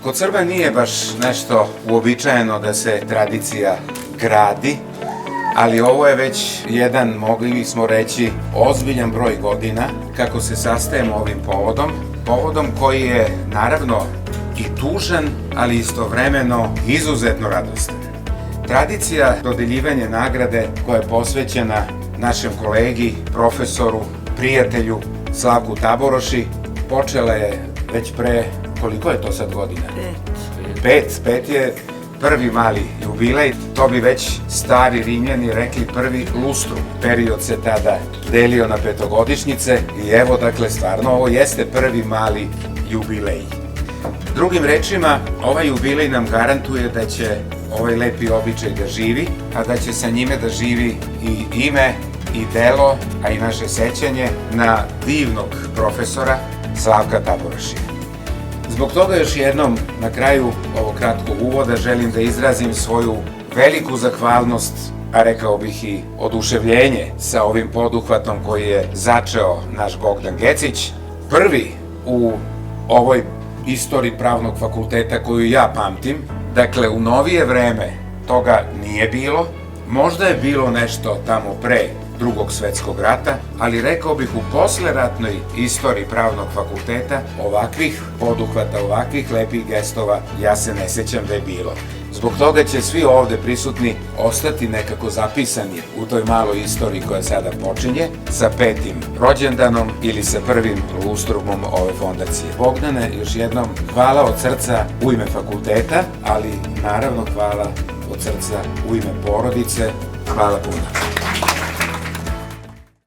Kod Srba nije baš nešto uobičajeno da se tradicija gradi, ali ovo je već jedan, mogli bismo reći, ozbiljan broj godina kako se sastajemo ovim povodom koji je naravno i tužan, ali istovremeno izuzetno radostan. Tradicija dodeljivanja nagrade koja je posvećena našem kolegi, profesoru, prijatelju Slavku Taboroši počela je već pre, koliko je to sad godina? Pet je prvi mali jubilej, to bi već stari Rimljani rekli prvi lustrum. Period se tada delio na petogodišnjice i evo, dakle, stvarno ovo jeste prvi mali jubilej. Drugim rečima, ovaj jubilej nam garantuje da će ovaj lepi običaj da živi, a da će sa njime da živi i ime i delo, a i naše sećanje na divnog profesora Slavka Taborošija. Zbog toga još jednom na kraju ovog kratkog uvoda želim da izrazim svoju veliku zahvalnost, a rekao bih i oduševljenje sa ovim poduhvatom koji je začeo naš Bogdan Gecić, prvi u ovoj istoriji Pravnog fakulteta koju ja pamtim. Dakle, u novije vreme toga nije bilo, možda je bilo nešto tamo pre Drugog svetskog rata, ali rekao bih u posleratnoj istoriji Pravnog fakulteta ovakvih poduhvata, ovakvih lepih gestova ja se ne sećam da je bilo. Zbog toga će svi ovde prisutni ostati nekako zapisani u toj maloj istoriji koja sada počinje sa 5. rođendanom ili sa prvim lustrumom ove fondacije. Bogdane, još jednom hvala od srca u ime fakulteta, ali naravno hvala od srca u ime porodice. Hvala puno.